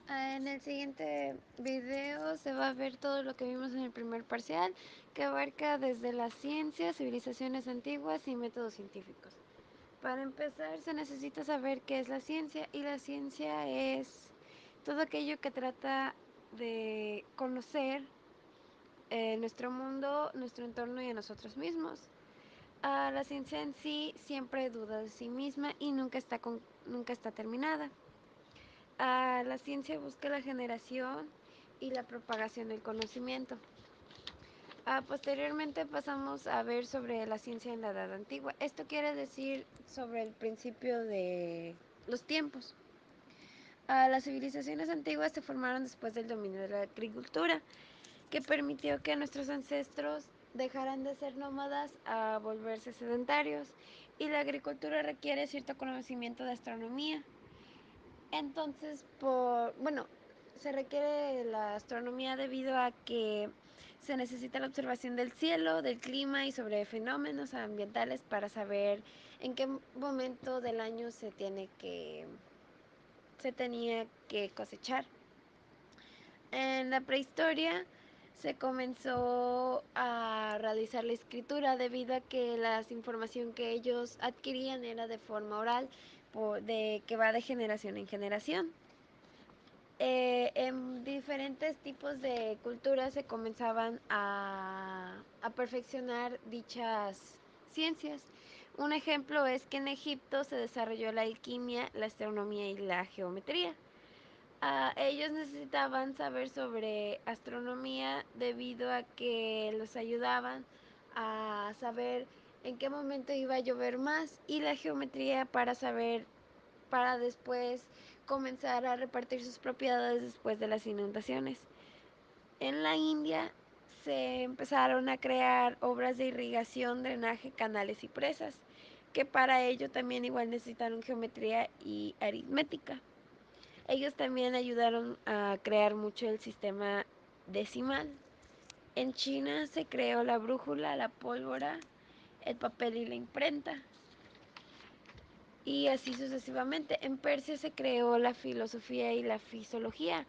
En el siguiente video se va a ver todo lo que vimos en el primer parcial, que abarca desde la ciencia, civilizaciones antiguas y métodos científicos. Para empezar, se necesita saber qué es la ciencia, y la ciencia es todo aquello que trata de conocer nuestro mundo, nuestro entorno y a nosotros mismos. La ciencia en sí siempre duda de sí misma y nunca está terminada. La ciencia busca la generación y la propagación del conocimiento. Posteriormente pasamos a ver sobre la ciencia en la Edad Antigua. Esto quiere decir sobre el principio de los tiempos. Las civilizaciones antiguas se formaron después del dominio de la agricultura, que permitió que nuestros ancestros dejaran de ser nómadas a volverse sedentarios, y la agricultura requiere cierto conocimiento de astronomía. Entonces, se requiere la astronomía debido a que se necesita la observación del cielo, del clima y sobre fenómenos ambientales para saber en qué momento del año se tenía que cosechar. En la prehistoria se comenzó a realizar la escritura debido a que la información que ellos adquirían era de forma oral, que va de generación en generación. En diferentes tipos de culturas se comenzaban a perfeccionar dichas ciencias. Un ejemplo es que en Egipto se desarrolló la alquimia, la astronomía y la geometría. Ellos necesitaban saber sobre astronomía debido a que los ayudaban a saber en qué momento iba a llover más, y la geometría para después comenzar a repartir sus propiedades después de las inundaciones. En la India se empezaron a crear obras de irrigación, drenaje, canales y presas, que para ello también igual necesitaron geometría y aritmética. Ellos también ayudaron a crear mucho el sistema decimal. En China se creó la brújula, la pólvora, el papel y la imprenta, y así sucesivamente. En Persia se creó la filosofía y la fisiología,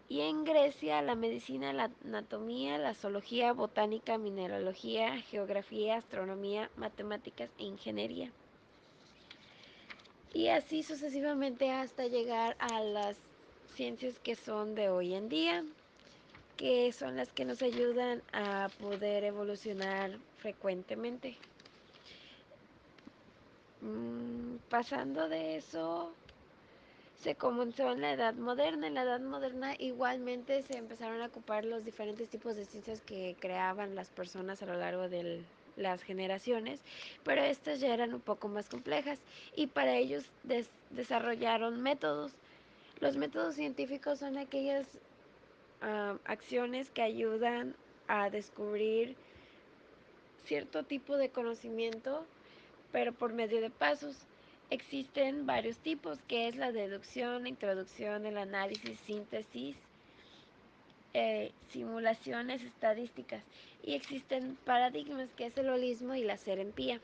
y en Grecia la medicina, la anatomía, la zoología, botánica, mineralogía, geografía, astronomía, matemáticas e ingeniería. Y así sucesivamente hasta llegar a las ciencias que son de hoy en día, que son las que nos ayudan a poder evolucionar frecuentemente. Pasando de eso, se comenzó en la Edad Moderna. En la Edad Moderna igualmente se empezaron a ocupar los diferentes tipos de ciencias que creaban las personas a lo largo de las generaciones, pero estas ya eran un poco más complejas, y para ellos desarrollaron métodos. Los métodos científicos son aquellas acciones que ayudan a descubrir cierto tipo de conocimiento, pero por medio de pasos. Existen varios tipos, que es la deducción, la introducción, el análisis, síntesis, simulaciones estadísticas, y existen paradigmas, que es el holismo y la serempía.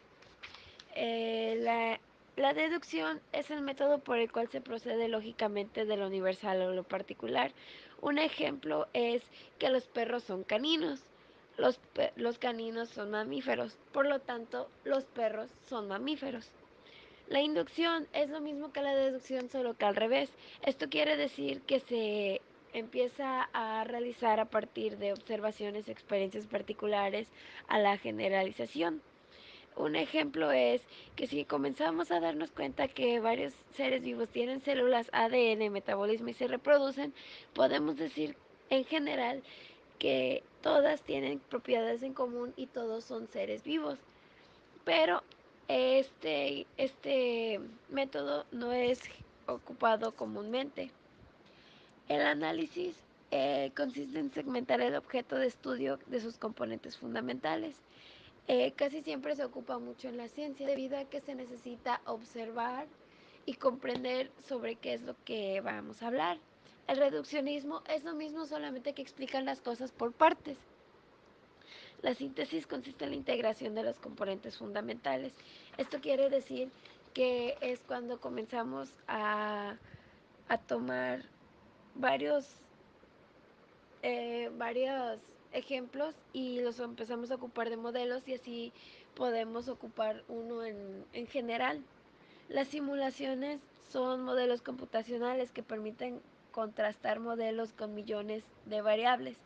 La deducción es el método por el cual se procede lógicamente de lo universal a lo particular. Un ejemplo es que los perros son caninos. Los caninos son mamíferos, por lo tanto los perros son mamíferos. La inducción es lo mismo que la deducción, solo que al revés. Esto quiere decir que se empieza a realizar a partir de observaciones, experiencias particulares, a la generalización. Un ejemplo es que si comenzamos a darnos cuenta que varios seres vivos tienen células, ADN, metabolismo y se reproducen, podemos decir en general que todas tienen propiedades en común y todos son seres vivos. Pero este método no es ocupado comúnmente. El análisis consiste en segmentar el objeto de estudio de sus componentes fundamentales. Casi siempre se ocupa mucho en la ciencia debido a que se necesita observar y comprender sobre qué es lo que vamos a hablar. El reduccionismo es lo mismo, solamente que explican las cosas por partes. La síntesis consiste en la integración de los componentes fundamentales. Esto quiere decir que es cuando comenzamos a tomar varios varios ejemplos y los empezamos a ocupar de modelos y así podemos ocupar uno en general. Las simulaciones son modelos computacionales que permiten contrastar modelos con millones de variables.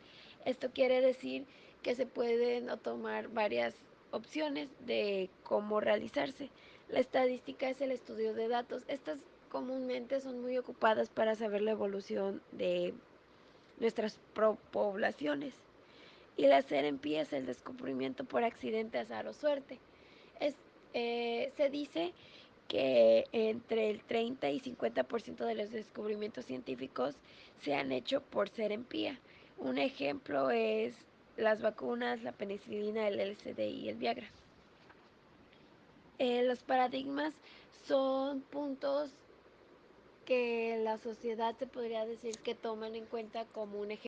Esto quiere decir que se pueden tomar varias opciones de cómo realizarse. La estadística es el estudio de datos. Estas comúnmente son muy ocupadas para saber la evolución de nuestras poblaciones. Y la serendipia es el descubrimiento por accidente, azar o suerte. Es, se dice que entre el 30 y 50% de los descubrimientos científicos se han hecho por serendipia. Un ejemplo es las vacunas, la penicilina, el LSD y el Viagra. Los paradigmas son puntos que la sociedad se podría decir que toman en cuenta como un ejemplo